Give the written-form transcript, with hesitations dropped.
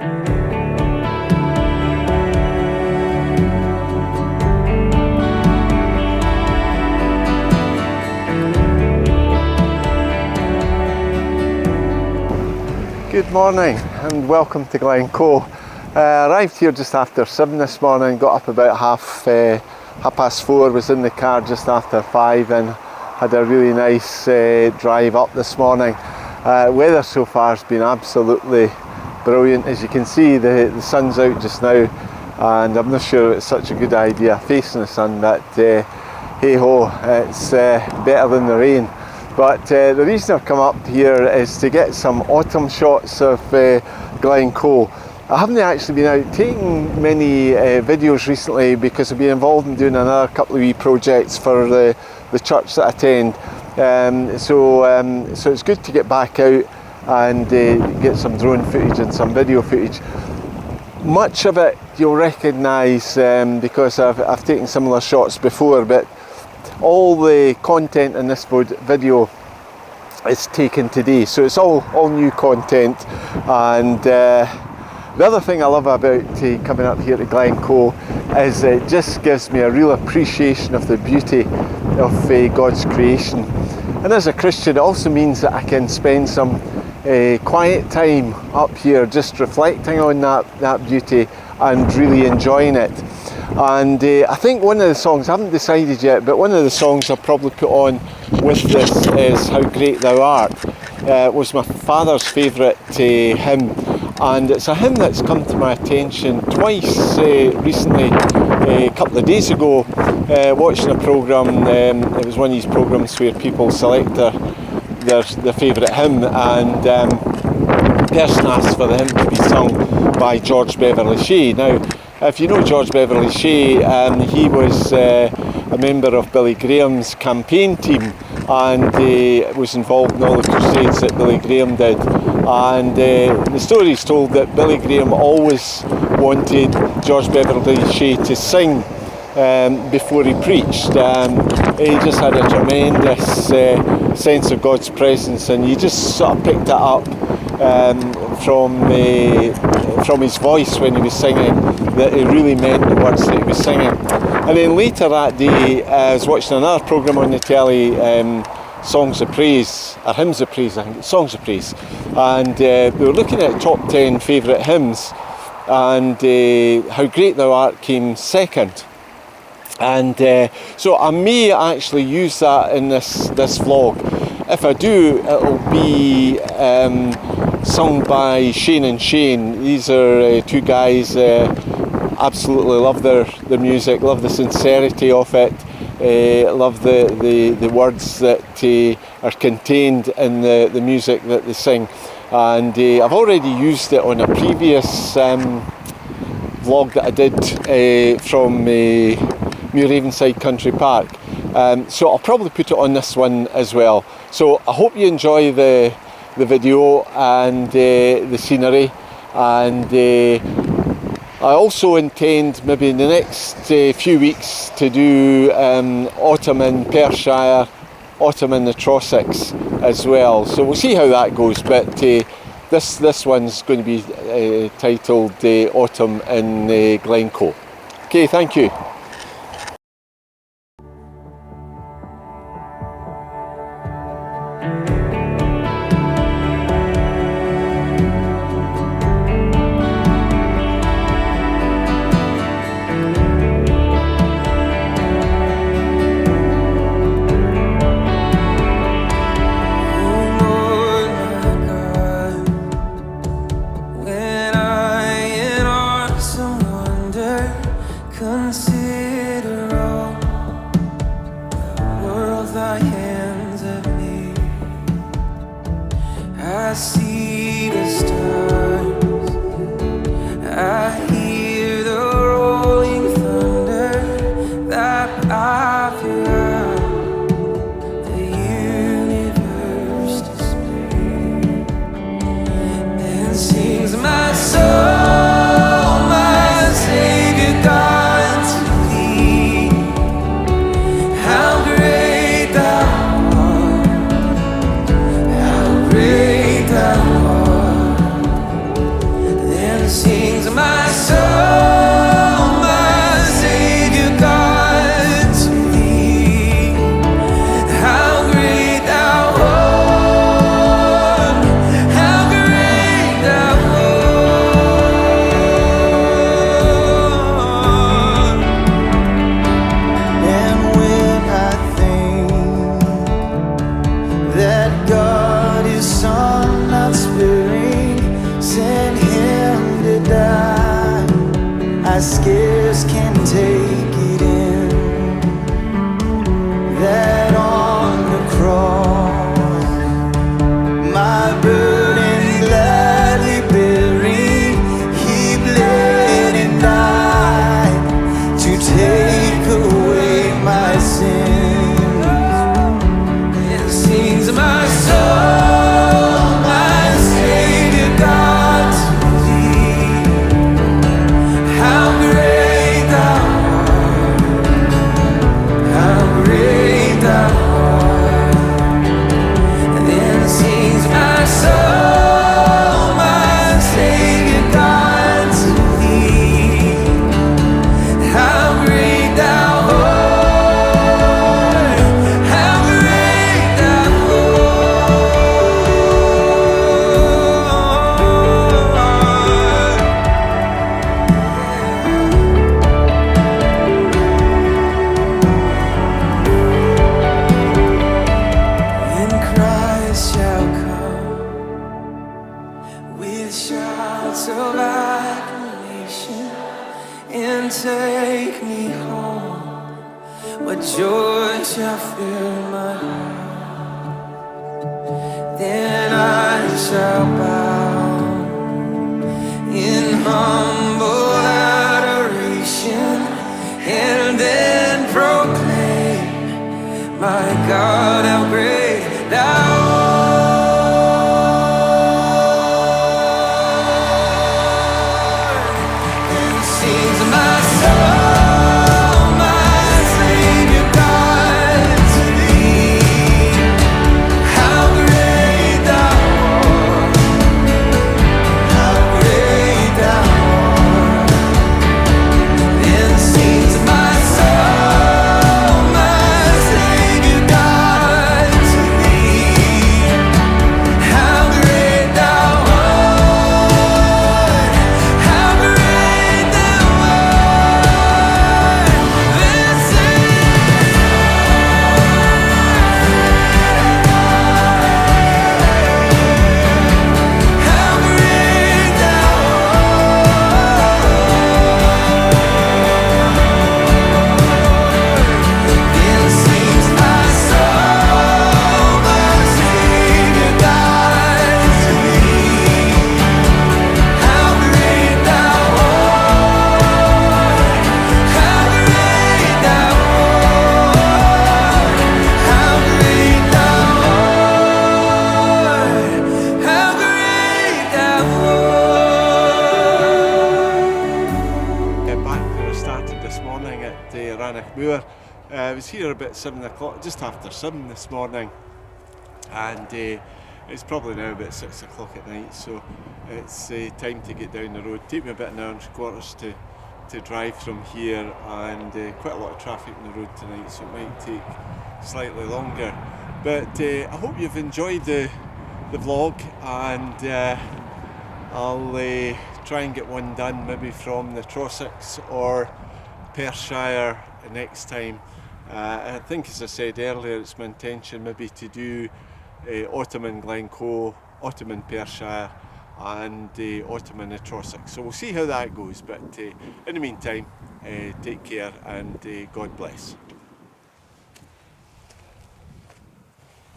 Good morning and welcome to Glencoe. Arrived here just after 7 this morning, got up about half past 4, was in the car just after 5 and had a really nice drive up this morning. Weather so far has been absolutely brilliant. As you can see, the sun's out just now and I'm not sure it's such a good idea facing the sun, but hey ho, it's better than the rain. But the reason I've come up here is to get some autumn shots of Glencoe. I haven't actually been out taking many videos recently because I've been involved in doing another couple of wee projects for the church that I attend. So it's good to get back out and get some drone footage and some video footage. Much of it you'll recognise because I've taken similar shots before, but all the content in this video is taken today, so it's all new content. And the other thing I love about coming up here to Glencoe is it just gives me a real appreciation of the beauty of God's creation. And as a Christian, it also means that I can spend some quiet time up here just reflecting on that beauty and really enjoying it. And I think one of the songs, I haven't decided yet, but one of the songs I'll probably put on with this is How Great Thou Art. It was my father's favourite hymn, and it's a hymn that's come to my attention twice recently. A couple of days ago, watching a programme, it was one of these programmes where people select their favourite hymn, and the person asked for the hymn to be sung by George Beverly Shea. Now, if you know George Beverly Shea, he was a member of Billy Graham's campaign team and was involved in all the crusades that Billy Graham did. And the story is told that Billy Graham always wanted George Beverly Shea to sing before he preached. He just had a tremendous sense of God's presence, and you just sort of picked it up from his voice when he was singing, that he really meant the words that he was singing. And then later that day, I was watching another programme on the telly, Songs of Praise, or Hymns of Praise, I think, Songs of Praise, and we were looking at top 10 favourite hymns, and How Great Thou Art came second. And so I may actually use that in this vlog. If I do, it'll be sung by Shane and Shane. These are two guys, absolutely love their music, love the sincerity of it, love the words that are contained in the music that they sing. And I've already used it on a previous vlog that I did from Muirravenside Country Park. So I'll probably put it on this one as well. So I hope you enjoy the video and the scenery, and I also intend maybe in the next few weeks to do autumn in Perthshire, autumn in the Trossachs as well. So we'll see how that goes, but this one's going to be titled Autumn in Glencoe. Okay, thank you. Consider all the world thy hands have made. I see the stars, I hear the rolling thunder that I found the universe display. Then sings my soul, my Savior God. How great thou my burden gladly bearing, He bled and died to take away my sins. And sings my soul, my Savior God, to Thee. How great Thou art, how great Thou art. And then sings my soul, my Savior God, to Thee. How great Thou art, how great Thou When Christ shall come with shouts of acclamation and take me home, what joy shall fill my heart. Then I shall bow in humble adoration and then proclaim, my God, how great Thou art. And sings my soul, my Savior God, to Thee. How great Thou art, how great Thou art. Then sings my soul, my Savior God, to Thee. How great Thou art, how great Thou art. Then sings how great Thou art. Then sings my soul, my Savior God, to Thee. How great Thou art, how great Thou art, how great Thou art, how great Thou art. Back where I started this morning at Rannochmoor. I was here about 7 o'clock, just after 7 this morning, and it's probably now about 6 o'clock at night, so it's time to get down the road. Take me about an hour and 3/4 to drive from here, and quite a lot of traffic on the road tonight, so it might take slightly longer. But I hope you've enjoyed the vlog, and I'll try and get one done maybe from the Trossachs or Perthshire next time. I think, as I said earlier, it's my intention maybe to do autumn in Glencoe, autumn in Perthshire, and autumn in the Trossachs. So we'll see how that goes, but in the meantime, take care and God bless.